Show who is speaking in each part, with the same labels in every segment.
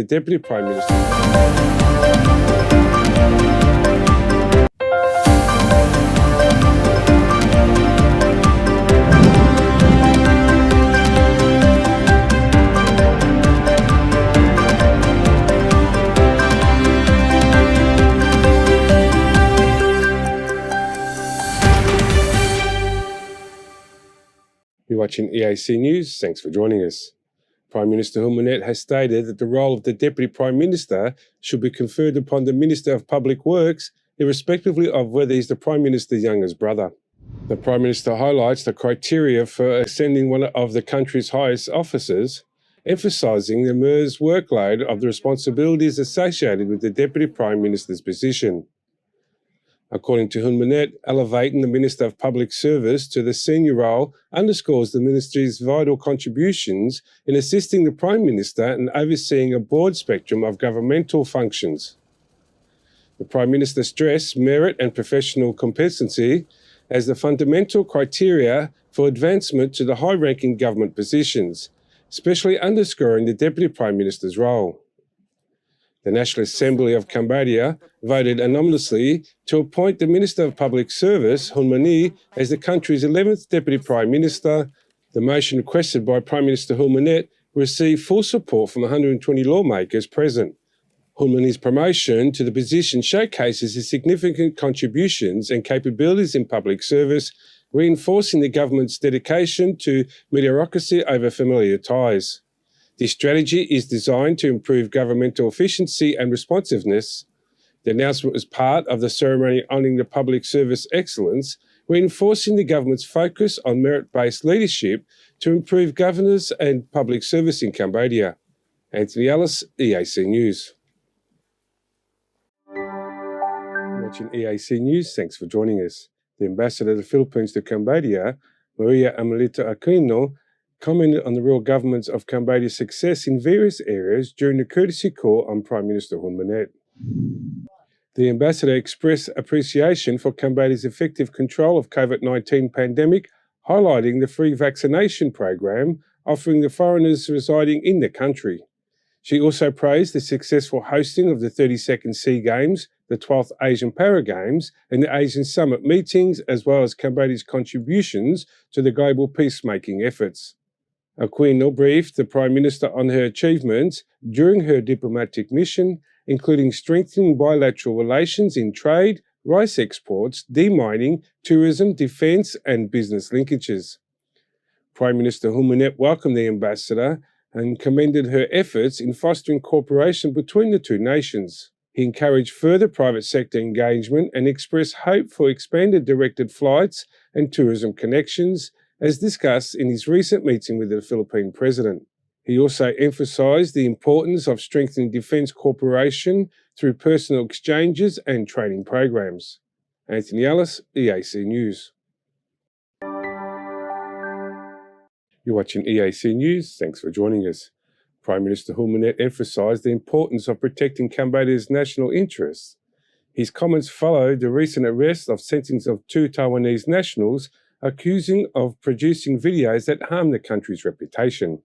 Speaker 1: the Deputy Prime Minister. You're watching EAC News. Thanks for joining us. Prime Minister Hun Manet has stated that the role of the Deputy Prime Minister should be conferred upon the Minister of Public Works, irrespectively of whether he's the Prime Minister's youngest brother. The Prime Minister highlights the criteria for ascending one of the country's highest officers, emphasising the MER's workload of the responsibilities associated with the Deputy Prime Minister's position. According to Hun Manet, elevating the Minister of Public Service to the senior role underscores the Ministry's vital contributions in assisting the Prime Minister and overseeing a broad spectrum of governmental functions. The Prime Minister stressed merit and professional competency as the fundamental criteria for advancement to the high-ranking government positions, especially underscoring the Deputy Prime Minister's role. The National Assembly of Cambodia voted unanimously to appoint the Minister of Public Service, Hun Mani, as the country's 11th Deputy Prime Minister. The motion requested by Prime Minister Hun Manet received full support from 120 lawmakers present. Hun Mani's promotion to the position showcases his significant contributions and capabilities in public service, reinforcing the government's dedication to meritocracy over familiar ties. This strategy is designed to improve governmental efficiency and responsiveness. The announcement was part of the ceremony honouring the public service excellence, reinforcing the government's focus on merit-based leadership to improve governance and public service in Cambodia. Anthony Ellis, EAC News. You're watching EAC News. Thanks for joining us. The Ambassador of the Philippines to Cambodia, Maria Amelita Aquino, commented on the royal governments of Cambodia's success in various areas during the courtesy call on Prime Minister Hun Manet. The ambassador expressed appreciation for Cambodia's effective control of COVID-19 pandemic, highlighting the free vaccination program offering the foreigners residing in the country. She also praised the successful hosting of the 32nd SEA Games, the 12th Asian Para Games, and the Asian Summit meetings, as well as Cambodia's contributions to the global peacemaking efforts. Aquino briefed the Prime Minister on her achievements during her diplomatic mission, including strengthening bilateral relations in trade, rice exports, demining, tourism, defence and business linkages. Prime Minister Hun Manet welcomed the ambassador and commended her efforts in fostering cooperation between the two nations. He encouraged further private sector engagement and expressed hope for expanded directed flights and tourism connections, as discussed in his recent meeting with the Philippine President. He also emphasised the importance of strengthening defence cooperation through personal exchanges and training programs. Anthony Ellis, EAC News. You're watching EAC News. Thanks for joining us. Prime Minister Hun Manet emphasised the importance of protecting Cambodia's national interests. His comments followed the recent arrest of sentencing of 2 Taiwanese nationals accusing of producing videos that harm the country's reputation.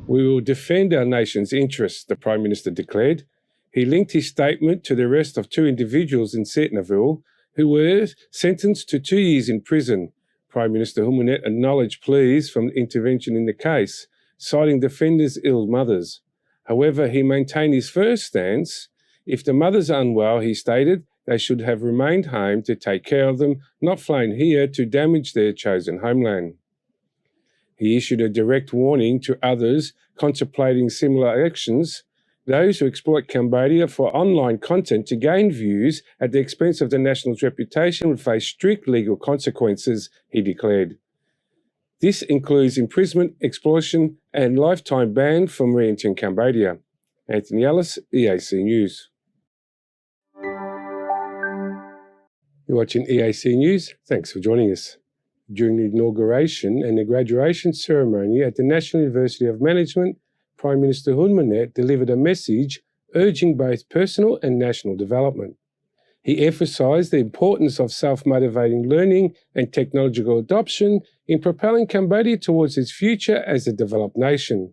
Speaker 1: We will defend our nation's interests, the Prime Minister declared. He linked his statement to the arrest of 2 individuals in Setonaville who were sentenced to 2 years in prison. Prime Minister Hun Manet acknowledged pleas from intervention in the case, citing defenders' ill mothers. However, he maintained his first stance. If the mothers are unwell, he stated, they should have remained home to take care of them, not flown here to damage their chosen homeland. He issued a direct warning to others contemplating similar actions. Those who exploit Cambodia for online content to gain views at the expense of the national's reputation would face strict legal consequences, he declared. This includes imprisonment, expulsion, and lifetime ban from re-entering Cambodia. Anthony Ellis, EAC News. You're watching EAC News. Thanks for joining us. During the inauguration and the graduation ceremony at the National University of Management, Prime Minister Hun Manet delivered a message urging both personal and national development. He emphasised the importance of self-motivating learning and technological adoption in propelling Cambodia towards its future as a developed nation.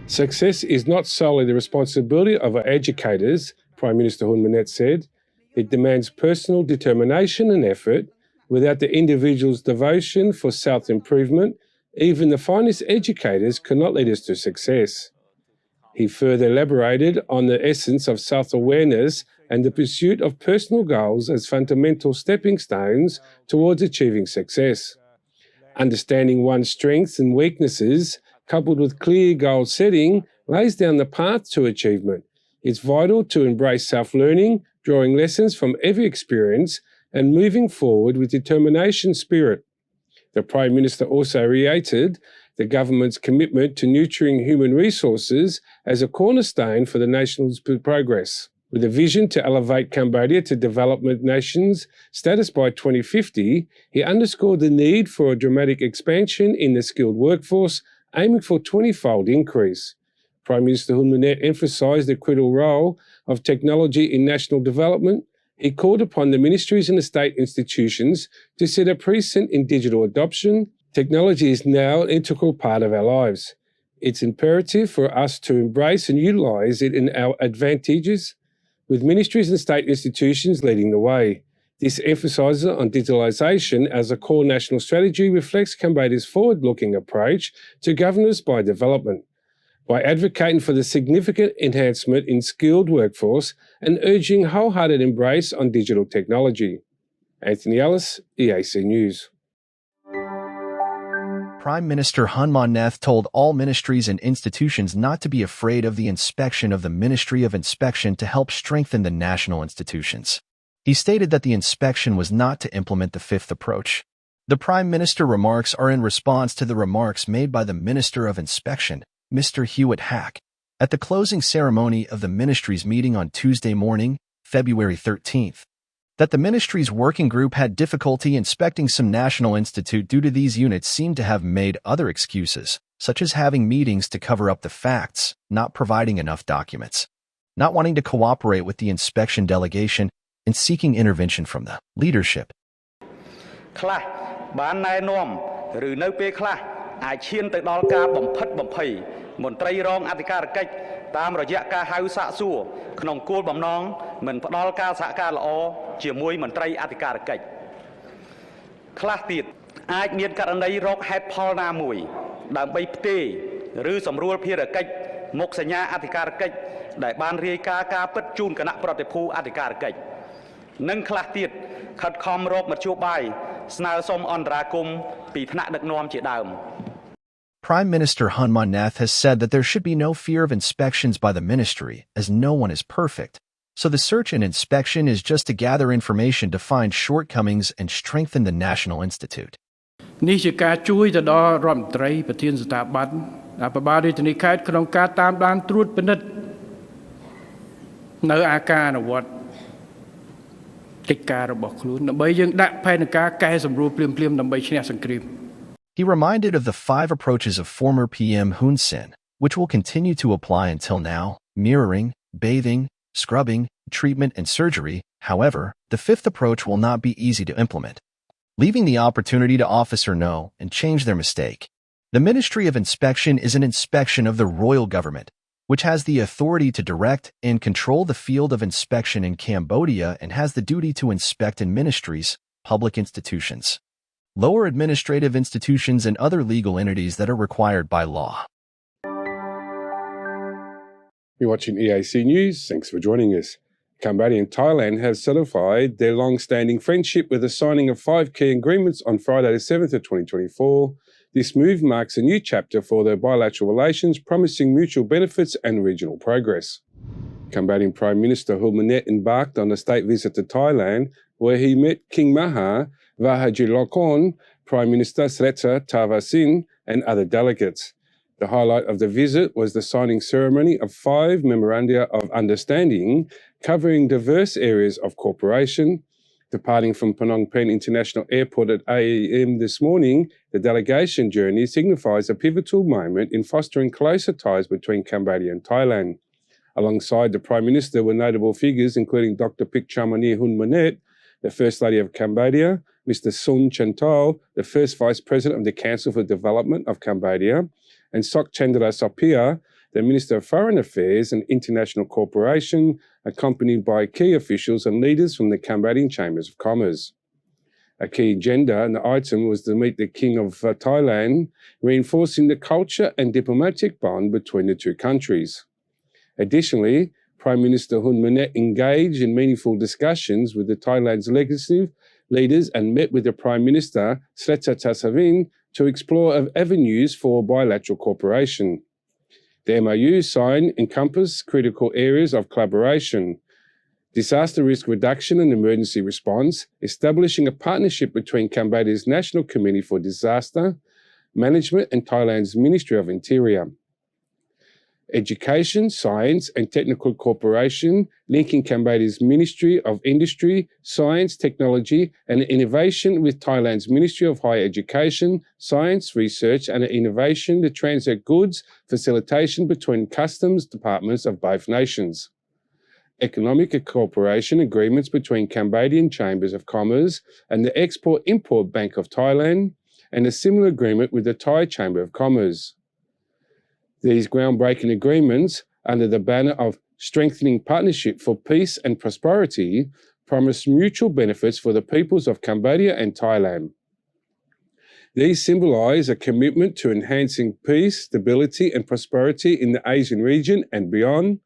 Speaker 1: Success is not solely the responsibility of our educators, Prime Minister Hun Manet said. It demands personal determination and effort. Without the individual's devotion for self-improvement, even the finest educators cannot lead us to success. He further elaborated on the essence of self-awareness and the pursuit of personal goals as fundamental stepping stones towards achieving success. Understanding one's strengths and weaknesses, coupled with clear goal setting, lays down the path to achievement. It's vital to embrace self-learning, drawing lessons from every experience and moving forward with determination spirit. The Prime Minister also reiterated the government's commitment to nurturing human resources as a cornerstone for the nation's progress. With a vision to elevate Cambodia to development nations status by 2050, he underscored the need for a dramatic expansion in the skilled workforce, aiming for a 20-fold increase. Prime Minister Hun Manet emphasised the critical role of technology in national development. He called upon the ministries and the state institutions to set a precedent in digital adoption. Technology is now an integral part of our lives. It's imperative for us to embrace and utilise it in our advantages, with ministries and state institutions leading the way. This emphasis on digitalisation as a core national strategy reflects Cambodia's forward-looking approach to governance by development, by advocating for the significant enhancement in skilled workforce and urging wholehearted embrace on digital technology. Anthony Ellis, EAC News.
Speaker 2: Prime Minister Hun Manet told all ministries and institutions not to be afraid of the inspection of the Ministry of Inspection to help strengthen the national institutions. He stated that the inspection was not to implement the fifth approach. The Prime Minister remarks are in response to the remarks made by the Minister of Inspection, Mr. Hewitt Hack, at the closing ceremony of the ministry's meeting on Tuesday morning, February 13th. That the ministry's working group had difficulty inspecting some national institute due to these units seemed to have made other excuses, such as having meetings to cover up the facts, not providing enough documents, not wanting to cooperate with the inspection delegation, and seeking intervention from the leadership.
Speaker 3: ខ្លះបានណែនាំឬនៅពេលខ្លះអាចឈានទៅដល់ការបំផិតបំភ័យមន្ត្រីរងអធិការកិច្ចតាមរយៈការហៅសាកសួរក្នុងគោលបំណងមិនផ្ដល់ការសហការល្អជាមួយមន្ត្រីអធិការកិច្ចខ្លះទៀតអាចមានករណីរកហេតុផលណាមួយដើម្បីផ្ទេរឬសម្រួលភារកិច្ចមុខសញ្ញាអធិការកិច្ចដែលបានរាយការណ៍ការពិតជូនគណៈប្រតិភូអធិការកិច្ចនិងខ្លះទៀតខិតខំរកមធ្យោបាយស្នើសុំអន្តរាគមន៍ពីថ្នាក់ដឹកនាំជាដើម
Speaker 2: Prime Minister Hun Manet has said that there should be no fear of inspections by the ministry, as no one is perfect. So the search and inspection is just to gather information to find shortcomings and strengthen the National Institute.
Speaker 4: នេះជាការជួយទៅដល់រដ្ឋមន្ត្រីប្រធានស្ថាប័នអភិបាលរាជធានីខេត្តក្នុងការតាមដានត្រួតពិនិត្យនៅអាការអនុវត្តកិច្ចការរបស់ខ្លួនដើម្បីយើងដាក់ផែនការកែសម្រួលភ្លាមៗដើម្បីឈ្នះសង្គ្រាម
Speaker 2: He reminded of the 5 approaches of former PM Hun Sen, which will continue to apply until now: mirroring, bathing, scrubbing, treatment, and surgery. However, the 5th approach will not be easy to implement, leaving the opportunity to officer know and change their mistake. The Ministry of Inspection is an inspection of the royal government, which has the authority to direct and control the field of inspection in Cambodia and has the duty to inspect in ministries, public institutions, lower administrative institutions, and other legal entities that are required by law.
Speaker 1: You're watching EAC News. Thanks for joining us. Cambodia and Thailand have solidified their long-standing friendship with the signing of 5 key agreements on Friday the 7th of 2024. This move marks a new chapter for their bilateral relations, promising mutual benefits and regional progress. Cambodian Prime Minister Hun Manet embarked on a state visit to Thailand, where he met King Maha Vajiralongkorn, Prime Minister Srettha Thavisin, and other delegates. The highlight of the visit was the signing ceremony of 5 memoranda of understanding covering diverse areas of cooperation. Departing from Phnom Penh International Airport at 8 a.m. this morning, the delegation journey signifies a pivotal moment in fostering closer ties between Cambodia and Thailand. Alongside the Prime Minister were notable figures including Dr. Pick Chamani Hun Manet, the First Lady of Cambodia, Mr. Sun Chantal, the First Vice President of the Council for Development of Cambodia, and Sok Chandra Sopia, the Minister of Foreign Affairs and International Cooperation, accompanied by key officials and leaders from the Cambodian Chambers of Commerce. A key agenda and item was to meet the King of Thailand, reinforcing the culture and diplomatic bond between the two countries. Additionally, Prime Minister Hun Manet engaged in meaningful discussions with the Thailand's legislative leaders and met with the Prime Minister Srettha Thavisin to explore avenues for bilateral cooperation. The MOU signed encompassed critical areas of collaboration: disaster risk reduction and emergency response, establishing a partnership between Cambodia's National Committee for Disaster Management and Thailand's Ministry of Interior. Education, science and technical cooperation, linking Cambodia's Ministry of Industry, Science, Technology and Innovation with Thailand's Ministry of Higher Education, Science, Research and Innovation to transit goods, facilitation between customs departments of both nations. Economic cooperation agreements between Cambodian Chambers of Commerce and the Export-Import Bank of Thailand, and a similar agreement with the Thai Chamber of Commerce. These groundbreaking agreements, under the banner of Strengthening Partnership for Peace and Prosperity, promise mutual benefits for the peoples of Cambodia and Thailand. These symbolize a commitment to enhancing peace, stability and prosperity in the Asian region and beyond,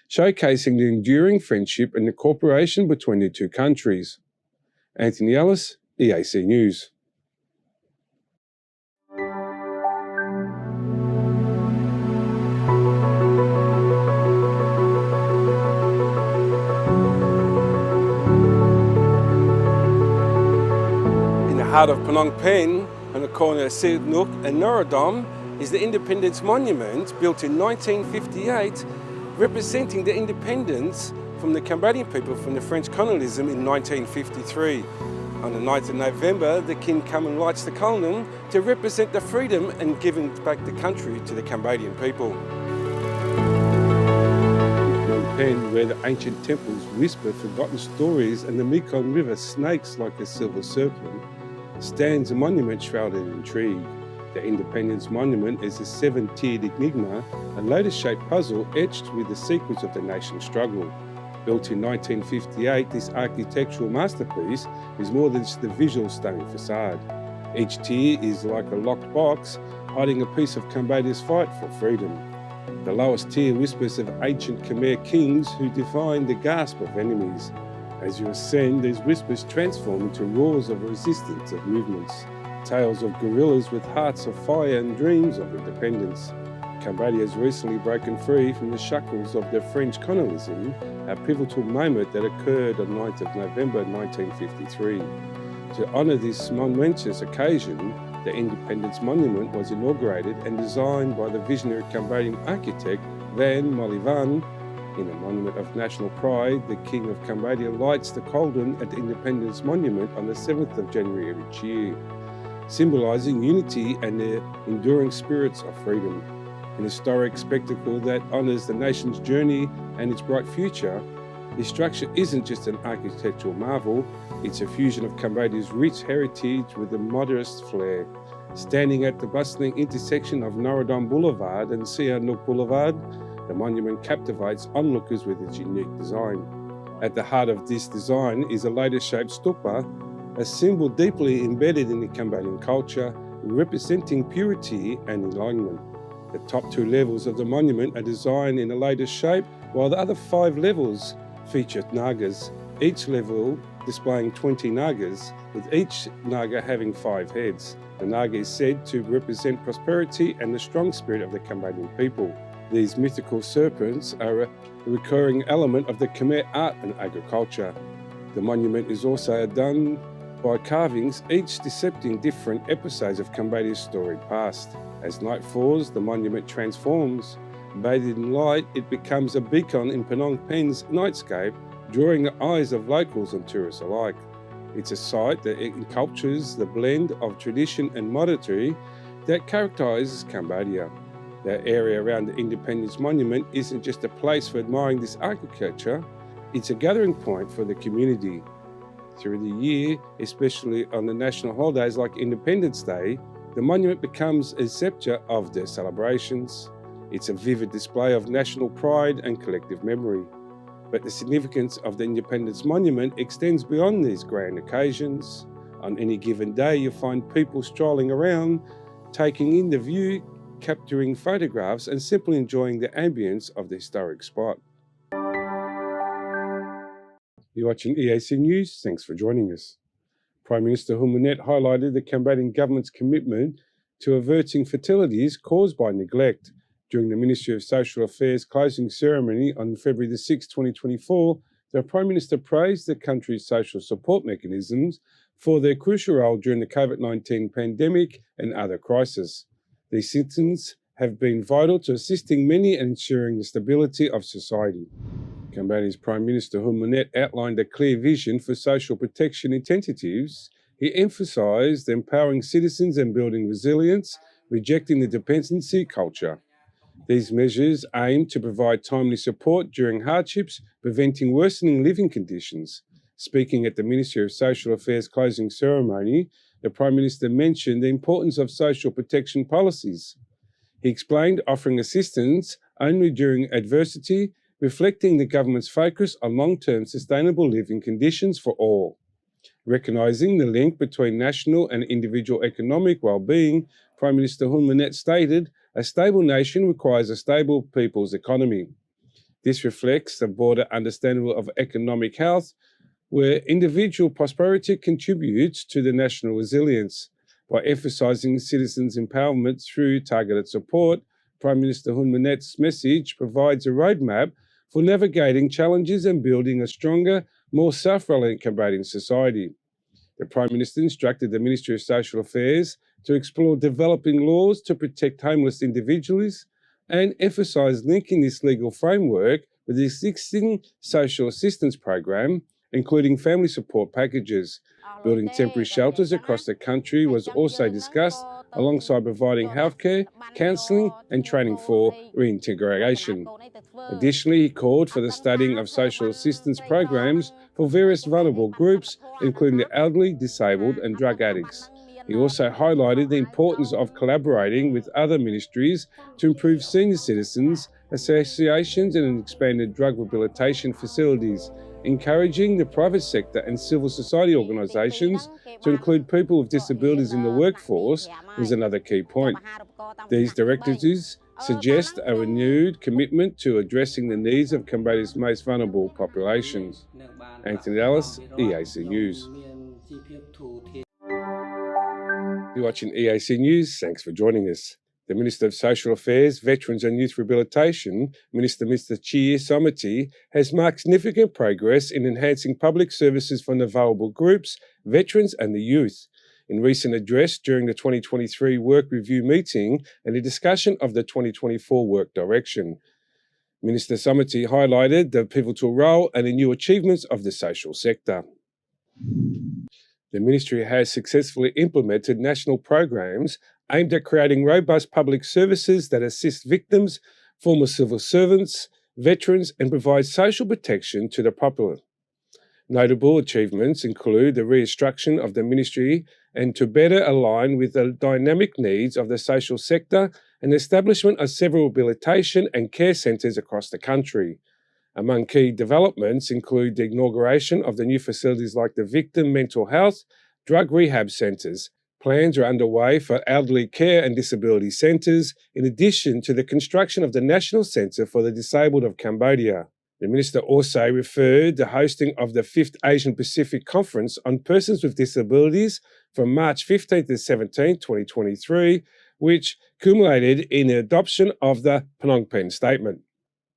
Speaker 1: showcasing the enduring friendship and the cooperation between the two countries. Anthony Ellis, EAC News. In the heart of Phnom Penh, on the corner of Sihanouk and Norodom, is the Independence Monument, built in 1958, representing the independence from the Cambodian people from the French colonialism in 1953. On the 9th of November, the King comes and lights the column to represent the freedom and giving back the country to the Cambodian people. Phnom Penh, where the ancient temples whisper forgotten stories and the Mekong River snakes like a silver serpent, stands a monument shrouded in intrigue. The Independence Monument is a seven-tiered enigma, a lotus-shaped puzzle etched with the secrets of the nation's struggle. Built in 1958, this architectural masterpiece is more than just a visual stunning facade. Each tier is like a locked box, hiding a piece of Cambodia's fight for freedom. The lowest tier whispers of ancient Khmer kings who defined the gasp of enemies. As you ascend, these whispers transform into roars of resistance of movements, tales of guerrillas with hearts of fire and dreams of independence. Cambodia has recently broken free from the shackles of the French colonialism, a pivotal moment that occurred on 9th of November 1953. To honour this momentous occasion, the Independence Monument was inaugurated and designed by the visionary Cambodian architect Van Molivan. In a monument of national pride, the King of Cambodia lights the cauldron at the Independence Monument on the 7th of January of each year, symbolising unity and the enduring spirits of freedom. An historic spectacle that honours the nation's journey and its bright future, this structure isn't just an architectural marvel, it's a fusion of Cambodia's rich heritage with a modernist flair. Standing at the bustling intersection of Norodom Boulevard and Sihanouk Boulevard, the monument captivates onlookers with its unique design. At the heart of this design is a lotus-shaped stupa, a symbol deeply embedded in the Cambodian culture, representing purity and enlightenment. The top two levels of the monument are designed in a lotus shape, while the other 5 levels feature nagas, each level displaying 20 nagas, with each naga having 5 heads. The naga is said to represent prosperity and the strong spirit of the Cambodian people. These mythical serpents are a recurring element of the Khmer art and agriculture. The monument is also done by carvings, each depicting different episodes of Cambodia's storied past. As night falls, the monument transforms. Bathed in light, it becomes a beacon in Phnom Penh's nightscape, drawing the eyes of locals and tourists alike. It's a site that encultures the blend of tradition and modernity that characterises Cambodia. The area around the Independence Monument isn't just a place for admiring this architecture, it's a gathering point for the community. Through the year, especially on the national holidays like Independence Day, the monument becomes a sceptre of their celebrations. It's a vivid display of national pride and collective memory. But the significance of the Independence Monument extends beyond these grand occasions. On any given day, you find people strolling around, taking in the view, capturing photographs, and simply enjoying the ambience of the historic spot. You're watching EAC News. Thanks for joining us. Prime Minister Hun Manet highlighted the Cambodian government's commitment to averting fatalities caused by neglect. During the Ministry of Social Affairs closing ceremony on February 6, 2024, the Prime Minister praised the country's social support mechanisms for their crucial role during the COVID-19 pandemic and other crises. These systems have been vital to assisting many and ensuring the stability of society. Cambodia's Prime Minister Hun Manet outlined a clear vision for social protection incentives. He emphasised empowering citizens and building resilience, rejecting the dependency culture. These measures aim to provide timely support during hardships, preventing worsening living conditions. Speaking at the Ministry of Social Affairs closing ceremony, the Prime Minister mentioned the importance of social protection policies. He explained offering assistance only during adversity, reflecting the government's focus on long-term sustainable living conditions for all. Recognising the link between national and individual economic well-being, Prime Minister Hun Manet stated, "A stable nation requires a stable people's economy." This reflects the broader understanding of economic health, where individual prosperity contributes to the national resilience. By emphasising citizens' empowerment through targeted support, Prime Minister Hun Manet's message provides a roadmap for navigating challenges and building a stronger, more self-reliant Cambodian society. The Prime Minister instructed the Ministry of Social Affairs to explore developing laws to protect homeless individuals and emphasise linking this legal framework with the existing social assistance program, including family support packages. Building temporary shelters across the country was also discussed, alongside providing healthcare, counselling and training for reintegration. Additionally, he called for the studying of social assistance programs for various vulnerable groups, including the elderly, disabled and drug addicts. He also highlighted the importance of collaborating with other ministries to improve senior citizens, associations and expanded drug rehabilitation facilities, encouraging the private sector and civil society organisations to include people with disabilities in the workforce was another key point. These directives suggest a renewed commitment to addressing the needs of Cambodia's most vulnerable populations. Anthony Ellis, EAC News. You're watching EAC News. Thanks for joining us. The Minister of Social Affairs, Veterans and Youth Rehabilitation, Minister Mr. Chie Somity, has marked significant progress in enhancing public services for the vulnerable groups, veterans and the youth. In recent address during the 2023 Work Review meeting and a discussion of the 2024 Work Direction, Minister Somity highlighted the pivotal role and the new achievements of the social sector. The Ministry has successfully implemented national programs aimed at creating robust public services that assist victims, former civil servants, veterans and provide social protection to the popular. Notable achievements include the restructuring of the Ministry and to better align with the dynamic needs of the social sector and the establishment of several rehabilitation and care centres across the country. Among key developments include the inauguration of the new facilities like the Victim Mental Health, Drug Rehab Centres. Plans are underway for elderly care and disability centres, in addition to the construction of the National Centre for the Disabled of Cambodia. The Minister also referred to the hosting of the 5th Asian Pacific Conference on Persons with Disabilities from March 15 to 17, 2023, which culminated in the adoption of the Phnom Penh Statement.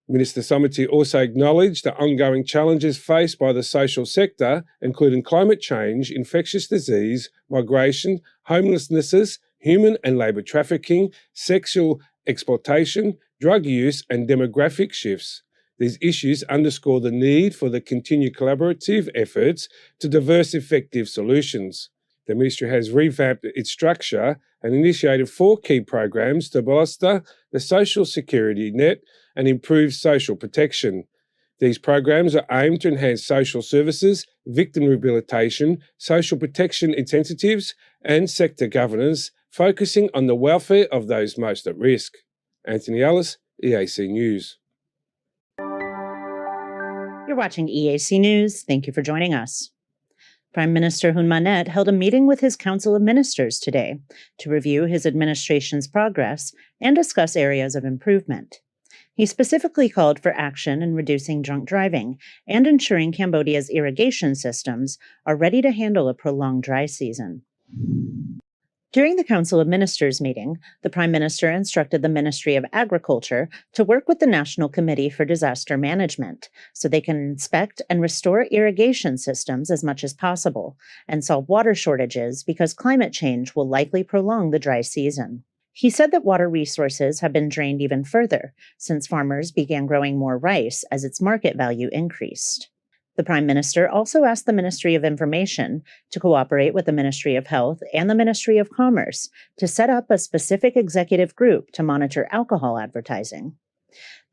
Speaker 1: Minister Somity also acknowledged the ongoing challenges faced by the social sector, including climate change, infectious disease, migration, homelessness, human and labour trafficking, sexual exploitation, drug use and demographic shifts. These issues underscore the need for the continued collaborative efforts to develop effective solutions. The Ministry has revamped its structure and initiated 4 key programs to bolster the social security net and improve social protection. These programs are aimed to enhance social services, victim rehabilitation, social protection incentives, and sector governance, focusing on the welfare of those most at risk. Anthony Ellis, EAC News.
Speaker 5: You're watching EAC News. Thank you for joining us. Prime Minister Hun Manet held a meeting with his Council of Ministers today to review his administration's progress and discuss areas of improvement. He specifically called for action in reducing drunk driving and ensuring Cambodia's irrigation systems are ready to handle a prolonged dry season. During the Council of Ministers meeting, the Prime Minister instructed the Ministry of Agriculture to work with the National Committee for Disaster Management so they can inspect and restore irrigation systems as much as possible and solve water shortages because climate change will likely prolong the dry season. He said that water resources have been drained even further since farmers began growing more rice as its market value increased. The Prime Minister also asked the Ministry of Information to cooperate with the Ministry of Health and the Ministry of Commerce to set up a specific executive group to monitor alcohol advertising.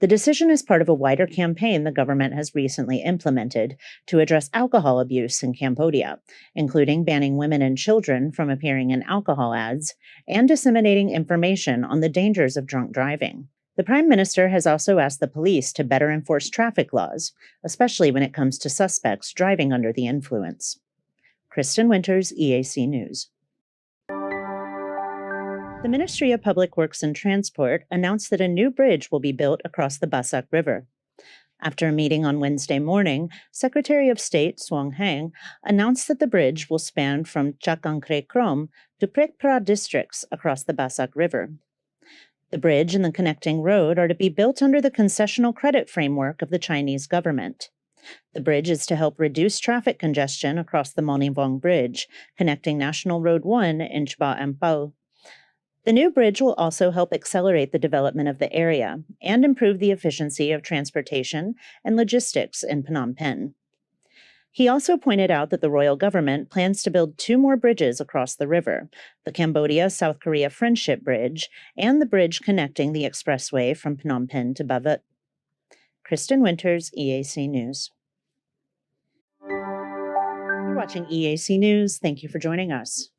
Speaker 5: The decision is part of a wider campaign the government has recently implemented to address alcohol abuse in Cambodia, including banning women and children from appearing in alcohol ads and disseminating information on the dangers of drunk driving. The Prime Minister has also asked the police to better enforce traffic laws, especially when it comes to suspects driving under the influence. Kristen Winters, EAC News. The Ministry of Public Works and Transport announced that a new bridge will be built across the Basak River. After a meeting on Wednesday morning, Secretary of State Suong Hang announced that the bridge will span from Chakangkre Krom to Prek Pra districts across the Basak River. The bridge and the connecting road are to be built under the concessional credit framework of the Chinese government. The bridge is to help reduce traffic congestion across the Monivong Bridge, connecting National Road 1 in Chba Ampao. The new bridge will also help accelerate the development of the area and improve the efficiency of transportation and logistics in Phnom Penh. He also pointed out that the royal government plans to build 2 more bridges across the river, the Cambodia-South Korea Friendship Bridge and the bridge connecting the expressway from Phnom Penh to Bavet. Kristen Winters, EAC News. You're watching EAC News. Thank you for joining us.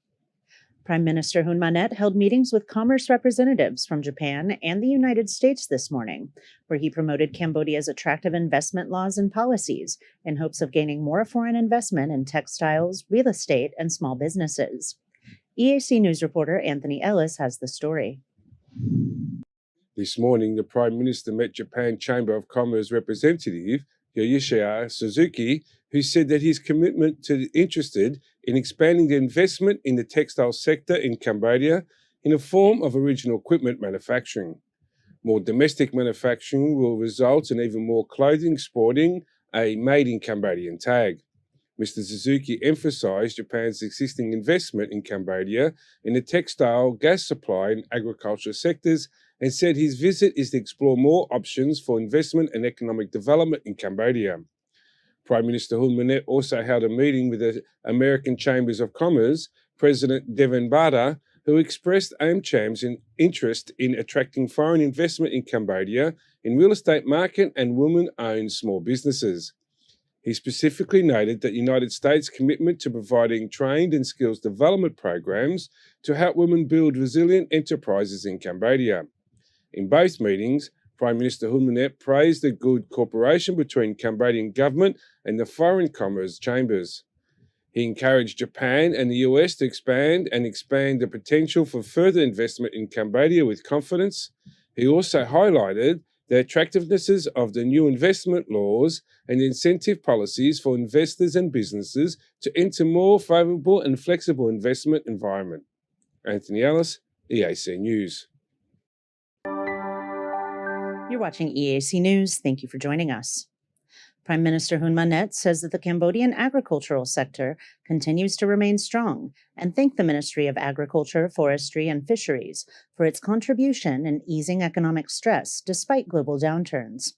Speaker 5: Prime Minister Hun Manet held meetings with commerce representatives from Japan and the United States this morning, where he promoted Cambodia's attractive investment laws and policies in hopes of gaining more foreign investment in textiles, real estate, and small businesses. EAC News reporter Anthony Ellis has the story.
Speaker 1: This morning, the Prime Minister met Japan Chamber of Commerce representative Yoshihisa Suzuki, who said that his commitment to interested in expanding the investment in the textile sector in Cambodia in the form of original equipment manufacturing. More domestic manufacturing will result in even more clothing sporting a Made in Cambodian tag. Mr. Suzuki emphasized Japan's existing investment in Cambodia in the textile, gas supply and agriculture sectors and said his visit is to explore more options for investment and economic development in Cambodia. Prime Minister Hun Manet also held a meeting with the American Chambers of Commerce President Devin Bada, who expressed AmCham's interest in attracting foreign investment in Cambodia in real estate market and women-owned small businesses. He specifically noted that the United States' commitment to providing trained and skills development programs to help women build resilient enterprises in Cambodia. In both meetings, Prime Minister Hun Manet praised the good cooperation between Cambodian government and the foreign commerce chambers. He encouraged Japan and the US to expand the potential for further investment in Cambodia with confidence. He also highlighted the attractivenesses of the new investment laws and incentive policies for investors and businesses to enter more favourable and flexible investment environment. Anthony Ellis, EAC News.
Speaker 5: You're watching EAC News. Thank you for joining us. Prime Minister Hun Manet says that the Cambodian agricultural sector continues to remain strong and thanked the Ministry of Agriculture, Forestry and Fisheries for its contribution in easing economic stress despite global downturns.